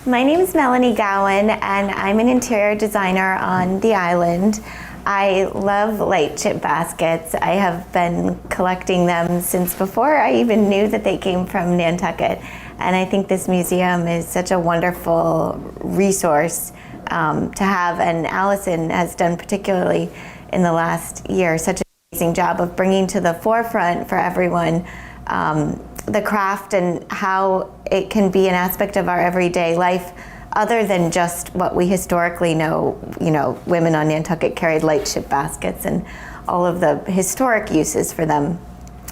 My name is Melanie Gowen, and I'm an interior designer on the island. I love Lightship baskets. I have been collecting them since before I even knew that they came from Nantucket. And I think this museum is such a wonderful resource to have. And Allison has done, particularly in the last year, such an amazing job of bringing to the forefront for everyone the craft and how it can be an aspect of our everyday life other than just what we historically know. You know, women on Nantucket carried Lightship baskets and all of the historic uses for them.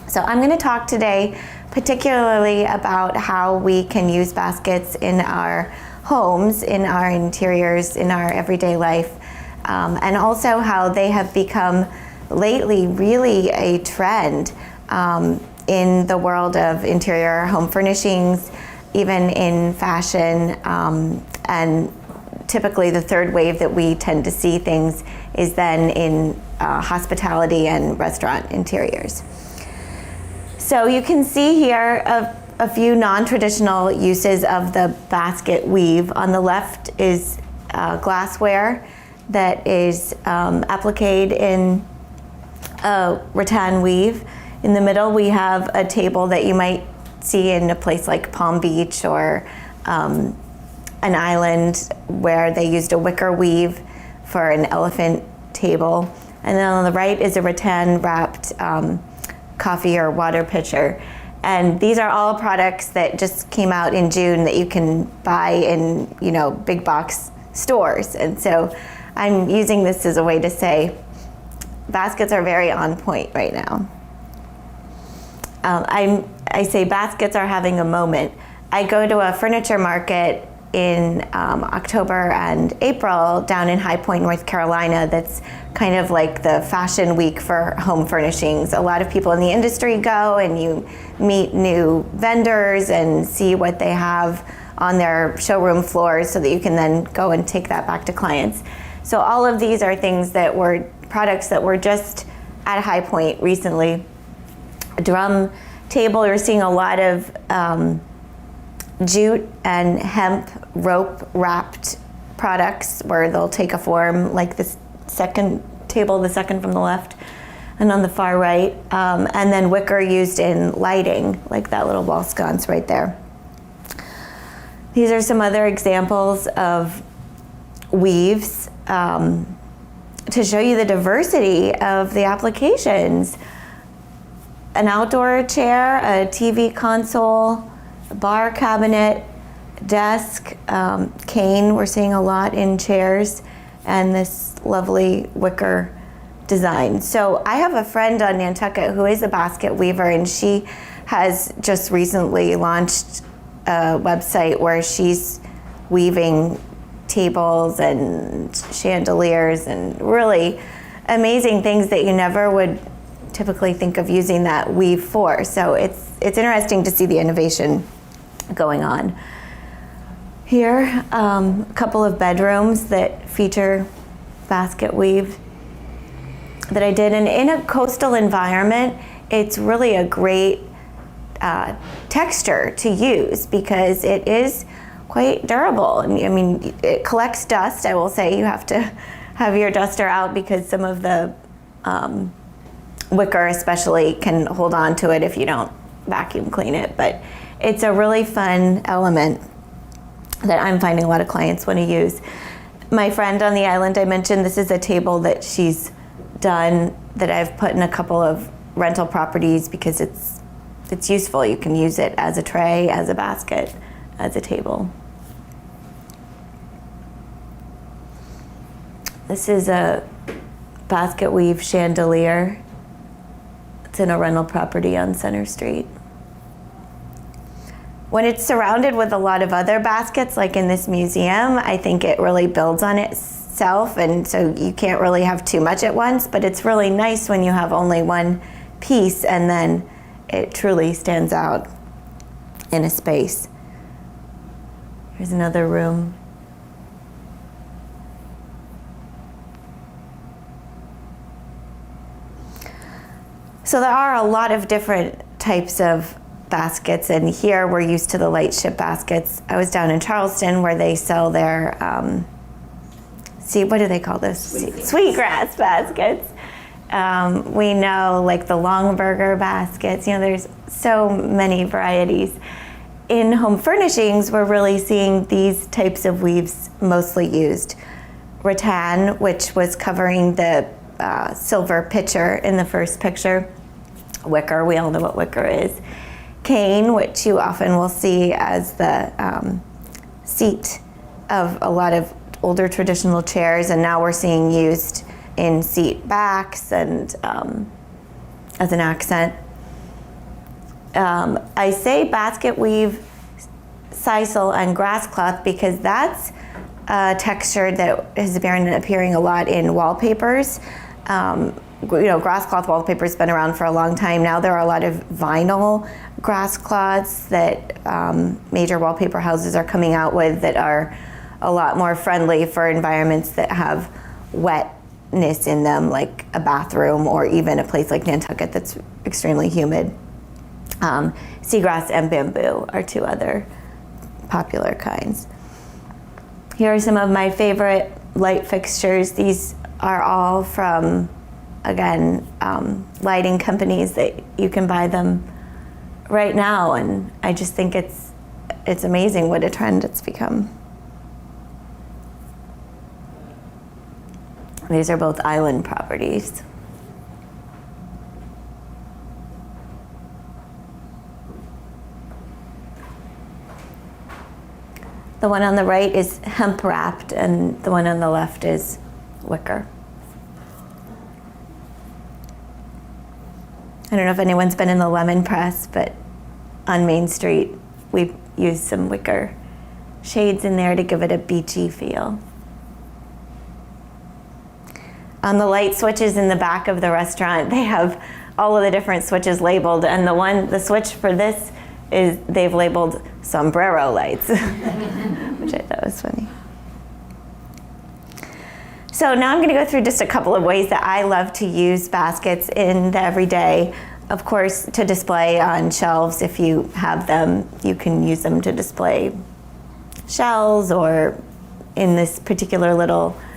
So I'm going to talk today particularly about how we can use baskets in our homes, in our interiors, in our everyday life, and also how they have become lately really a trend in the world of interior home furnishings, even in fashion, and typically the third wave that we tend to see things is then in hospitality and restaurant interiors. So you can see here a few non-traditional uses of the basket weave. On the left is glassware that is appliqued in a rattan weave. In the middle, we have a table that you might see in a place like Palm Beach or an island where they used a wicker weave for an elephant table. And then on the right is a rattan wrapped coffee or water pitcher. And these are all products that just came out in June that you can buy in, you know, big box stores. And so I'm using this as a way to say baskets are very on point right now. I say baskets are having a moment. I go to a furniture market in October and April down in High Point, North Carolina. That's kind of like the fashion week for home furnishings. A lot of people in the industry go and you meet new vendors and see what they have on their showroom floors so that you can then go and take that back to clients. So all of these are things that were products that were just at High Point recently. A drum table, you're seeing a lot of jute and hemp rope wrapped products where they'll take a form like this second table, the second from the left and on the far right, and then wicker used in lighting, like that little wall sconce right there. These are some other examples of weaves to show you the diversity of the applications. An outdoor chair, a TV console, a bar cabinet, desk, cane, we're seeing a lot in chairs, and this lovely wicker design. So I have a friend on Nantucket who is a basket weaver, and she has just recently launched a website where she's weaving tables and chandeliers and really amazing things that you never would typically think of using that weave for. So it's interesting to see the innovation going on. Here, a couple of bedrooms that feature basket weave that I did. And in a coastal environment, it's really a great texture to use because it is quite durable. I mean, it collects dust. I will say you have to have your duster out because some of the wicker especially can hold on to it if you don't vacuum clean it, but it's a really fun element that I'm finding a lot of clients want to use. My friend on the island, I mentioned this is a table that she's done that I've put in a couple of rental properties because it's useful. You can use it as a tray, as a basket, as a table. This is a basket weave chandelier. It's in a rental property on Center Street. When it's surrounded with a lot of other baskets, like in this museum, I think it really builds on itself, and so you can't really have too much at once, but it's really nice when you have only one piece and then it truly stands out in a space. Here's another room. So there are a lot of different types of baskets, and here we're used to the Lightship baskets. I was down in Charleston where they sell their, what do they call this? Sweetgrass baskets. We know like the Longburger baskets, there's so many varieties. In home furnishings, we're really seeing these types of weaves mostly used. Rattan, which was covering the silver pitcher in the first picture. Wicker, we all know what wicker is. Cane, which you often will see as the seat of a lot of older traditional chairs, and now we're seeing used in seat backs and as an accent. I say basket weave, sisal, and grass cloth because that's a texture that has been appearing a lot in wallpapers. Grass cloth wallpaper has been around for a long time now. There are a lot of vinyl grass cloths that major wallpaper houses are coming out with that are a lot more friendly for environments that have wetness in them, like a bathroom or even a place like Nantucket that's extremely humid. Seagrass and bamboo are two other popular kinds. Here are some of my favorite light fixtures. These are all from, again, lighting companies that you can buy them right now, and I just think it's amazing what a trend it's become. These are both island properties. The one on the right is hemp wrapped, and the one on the left is wicker. I don't know if anyone's been in the lemon press, but on Main Street, we've used some wicker shades in there to give it a beachy feel. On the light switches in the back of the restaurant, they have all of the different switches labeled, and the switch for this is they've labeled sombrero lights, which I thought was funny. So now I'm going to go through just a couple of ways that I love to use baskets in the everyday. Of course, to display on shelves, if you have them, you can use them to display shells, or in this particular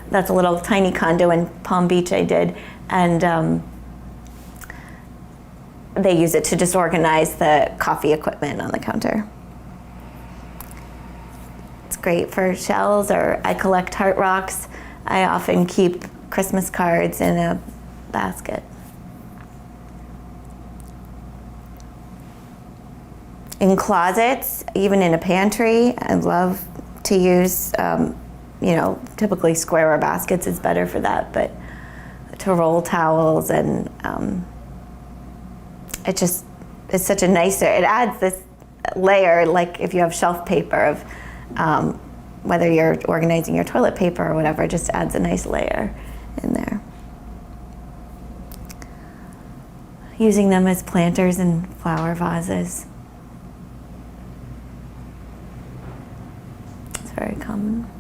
that's a little tiny condo in Palm Beach I did, and they use it to just organize the coffee equipment on the counter. It's great for shells, or I collect heart rocks. I often keep Christmas cards in a basket. In closets, even in a pantry, I love to use, typically square baskets is better for that, but to roll towels, and it's such a nicer, it adds this layer, like if you have shelf paper of whether you're organizing your toilet paper or whatever, it just adds a nice layer in there. Using them as planters and flower vases. It's very common.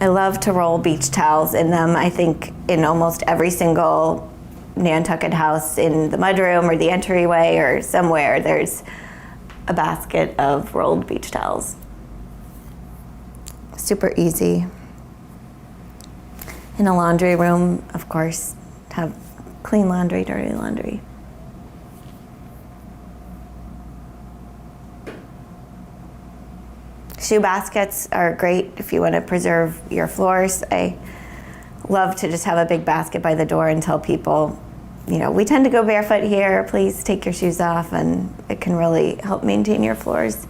I love to roll beach towels in them. I think in almost every single Nantucket house, in the mudroom or the entryway or somewhere, there's a basket of rolled beach towels. Super easy. In a laundry room, of course, have clean laundry, dirty laundry. Shoe baskets are great if you want to preserve your floors. I love to just have a big basket by the door and tell people, we tend to go barefoot here, please take your shoes off, and it can really help maintain your floors.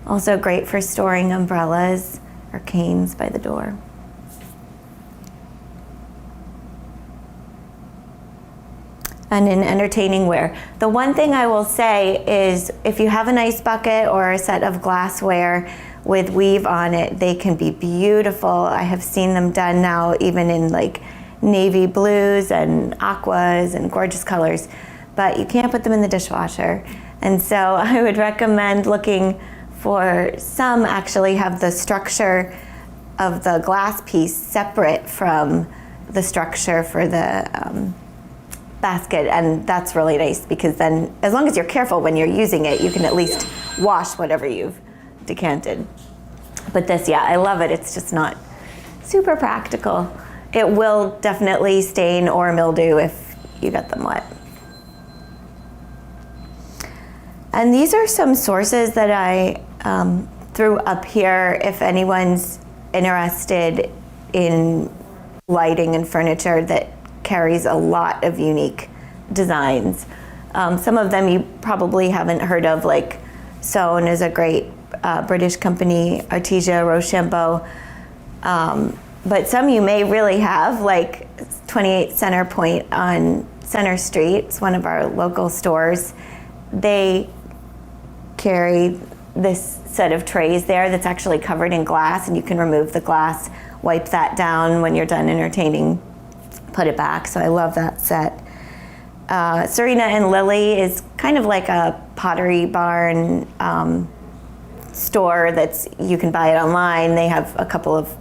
Also great for storing umbrellas or canes by the door. And in entertaining ware, the one thing I will say is if you have a nice bucket or a set of glassware with weave on it, they can be beautiful. I have seen them done now even in like navy blues and aquas and gorgeous colors, but you can't put them in the dishwasher. And so I would recommend looking for some actually have the structure of the glass piece separate from the structure for the basket, and that's really nice because then as long as you're careful when you're using it, you can at least wash whatever you've decanted. But this, yeah, I love it. It's just not super practical. It will definitely stain or mildew if you get them wet. And these are some sources that I threw up here if anyone's interested in lighting and furniture that carries a lot of unique designs. Some of them you probably haven't heard of, like Sewn is a great British company, Artesia, Rochambeau. But some you may really have, like 28 Center Point on Center Street. It's one of our local stores. They carry this set of trays there that's actually covered in glass, and you can remove the glass, wipe that down when you're done entertaining, put it back. So I love that set. Serena and Lily is kind of like a Pottery Barn store that's, you can buy it online. They have a couple of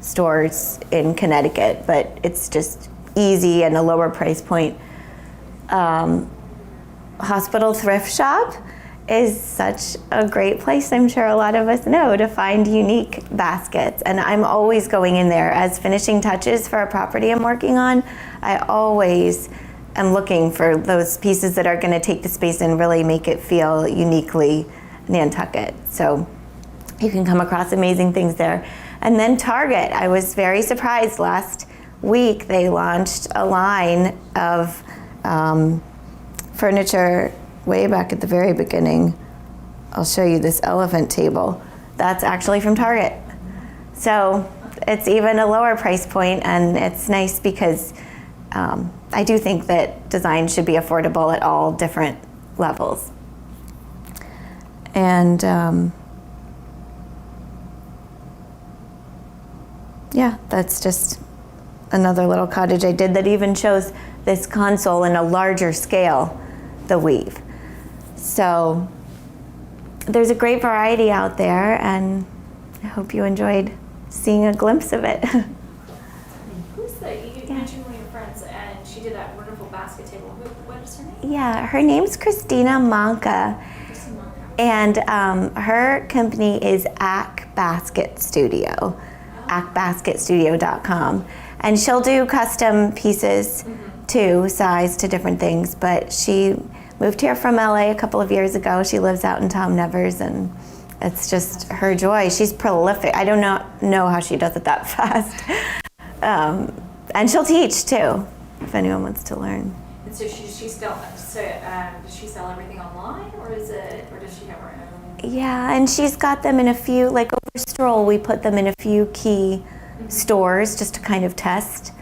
stores in Connecticut, but it's just easy and a lower price point. Hospital Thrift Shop is such a great place, I'm sure a lot of us know, to find unique baskets. And I'm always going in there as finishing touches for a property I'm working on. I always am looking for those pieces that are going to take the space and really make it feel uniquely Nantucket. So you can come across amazing things there. And then Target, I was very surprised last week they launched a line of furniture way back at the very beginning. I'll show you this elephant table. That's actually from Target. So it's even a lower price point, and it's nice because I do think that design should be affordable at all different levels. And yeah, that's just another little cottage I did that even shows this console in a larger scale, the weave. So there's a great variety out there, and I hope you enjoyed seeing a glimpse of it. Who's you mentioned one of your friends, and she did that wonderful basket table. What is her name? Yeah, her name's Christina Manca, and her company is Ack Basket Studio, ackbasketstudio.com, and she'll do custom pieces too, size to different things, but she moved here from LA a couple of years ago. She lives out in Tom Nevers, and it's just her joy. She's prolific. I don't know how she does it that fast. And she'll teach too, if anyone wants to learn. And so does she sell everything online, or does she have her own? Yeah, and she's got them in a few, like over Stroll, we put them in a few key stores just to kind of test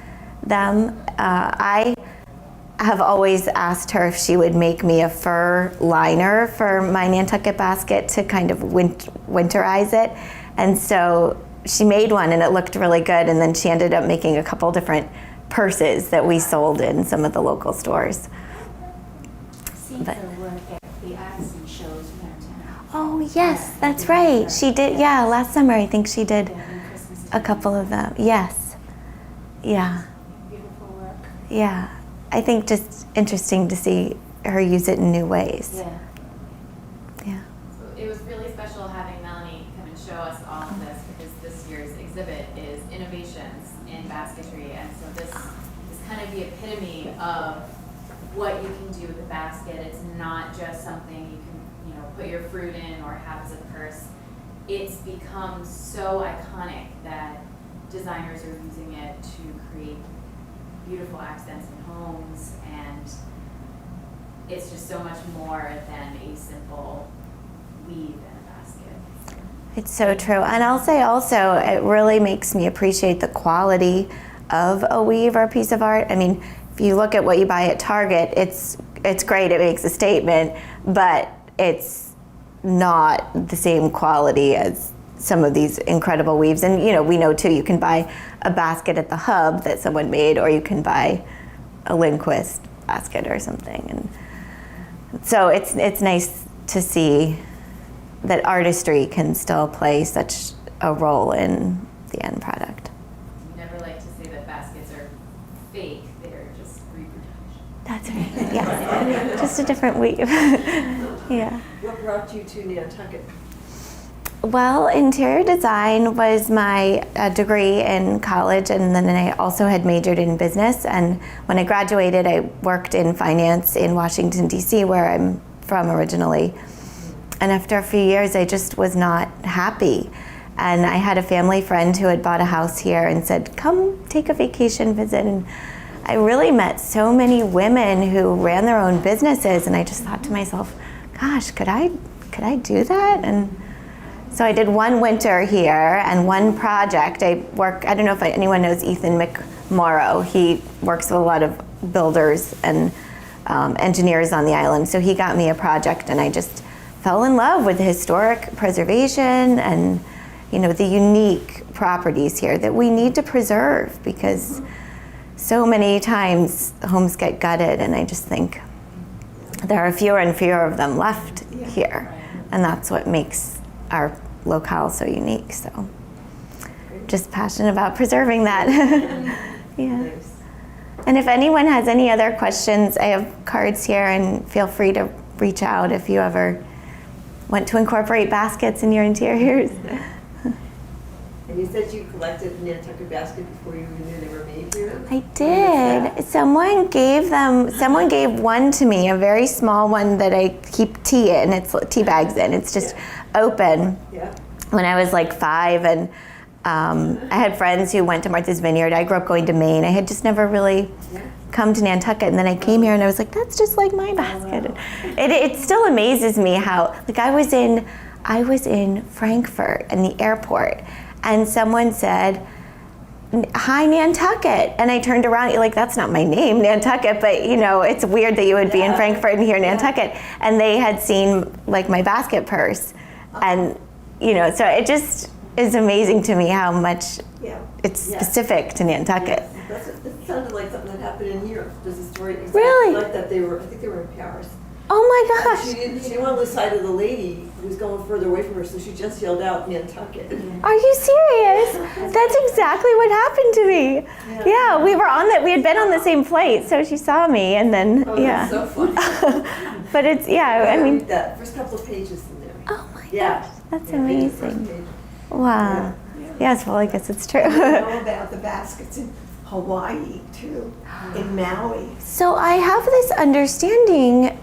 them. I have always asked her if she would make me a fur liner for my Nantucket basket to kind of winterize it. And so she made one, and it looked really good. And then she ended up making a couple different purses that we sold in some of the local stores. Seen her work at the arts and shows in our town. Oh yes, that's right. She did, yeah, last summer I think she did a couple of them. Yes, yeah. Beautiful work. Yeah, I think just interesting to see her use it in new ways. Yeah. Yeah. So it was really special having Melanie come and show us all of this, because this year's exhibit is Innovations in Basketry, and so this is kind of the epitome of what you can do with a basket. It's not just something you can, put your fruit in or have as a purse. It's become so iconic that designers are using it to create beautiful accents in homes, and it's just so much more than a simple weave in a basket. It's so true. And I'll say also, it really makes me appreciate the quality of a weave or a piece of art. I mean, if you look at what you buy at Target, it's great, it makes a statement, but it's not the same quality as some of these incredible weaves. And we know too, you can buy a basket at the Hub that someone made, or you can buy a Lindquist basket or something. And so it's nice to see that artistry can still play such a role in the end product. You never like to say that baskets are fake, they're just reproduction. That's right. Yeah, just a different weave. Yeah. What brought you to Nantucket? Well, interior design was my degree in college, and then I also had majored in business. And when I graduated, I worked in finance in Washington, D.C., where I'm from originally. And after a few years, I just was not happy. And I had a family friend who had bought a house here and said, come take a vacation visit. And I really met so many women who ran their own businesses, and I just thought to myself, gosh, could I do that? And so I did one winter here and one project. I don't know if anyone knows Ethan McMorrow. He works with a lot of builders and engineers on the island. So he got me a project, and I just fell in love with historic preservation and, you know, the unique properties here that we need to preserve, because so many times homes get gutted, and I just think there are fewer and fewer of them left here. And that's what makes our locale so unique. So just passionate about preserving that. Yeah. And if anyone has any other questions, I have cards here, and feel free to reach out if you ever want to incorporate baskets in your interiors. And you said you collected Nantucket baskets before you even knew they were made here? I did. Someone gave one to me, a very small one that I keep tea in. It's tea bags in. It's just open. Yeah. When I was like 5, and I had friends who went to Martha's Vineyard. I grew up going to Maine. I had just never really come to Nantucket, and then I came here and I was like, that's just like my basket. It still amazes me how, like, I was in Frankfurt in the airport, and someone said, hi, Nantucket. And I turned around, like, that's not my name, Nantucket, but, you know, it's weird that you would be in Frankfurt and hear Nantucket. And they had seen, like, my basket purse. And, you know, so it just is amazing to me how much it's specific to Nantucket. It sounded like something that happened in Europe. There's a story exactly Really? like that. I think they were in Paris. Oh my gosh. She didn't want to lose sight of the lady who was going further away from her, so she just yelled out Nantucket. Are you serious? That's exactly what happened to me. Yeah, we had been on the same flight, so she saw me, and then, That's so funny. But it's, I mean, read that first couple of pages in there. oh my Yeah. gosh, that's Yeah, read the first amazing. page. Wow. Yes, well, I guess it's true. I know about the baskets in Hawaii too, in Maui. So I have this understanding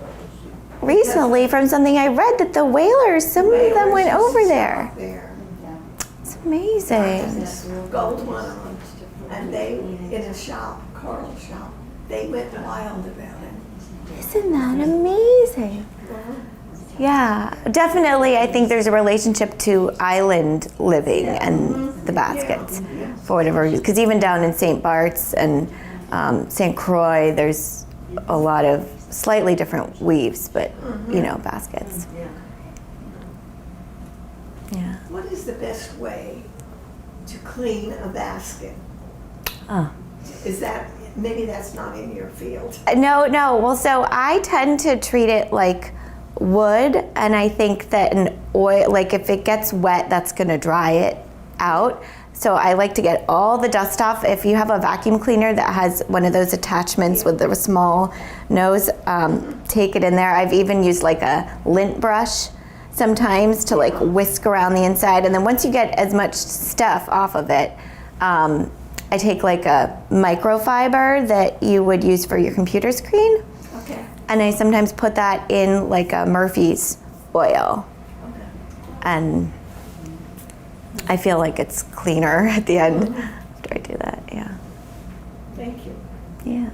recently from something I read that the whalers, some of them went over there. It's amazing. This gold one on, and they, in a shop, coral shop, they went wild about it. Isn't that amazing? Yeah, definitely. I think there's a relationship to island living and the baskets for whatever reason. Because even down in St. Bart's and St. Croix, there's a lot of slightly different weaves, but you know, baskets. Yeah. What is the best way to clean a basket? Oh. Is that, maybe that's not in your field. No. Well, so I tend to treat it like wood, and I think that an oil, like if it gets wet, that's going to dry it out. So I like to get all the dust off. If you have a vacuum cleaner that has one of those attachments with the small nose, take it in there. I've even used like a lint brush sometimes to like whisk around the inside. And then once you get as much stuff off of it, I take like a microfiber that you would use for your computer screen. Okay. And I sometimes put that in like a Murphy's oil. And I feel like it's cleaner at the end after I do that, yeah. Thank you. Yeah.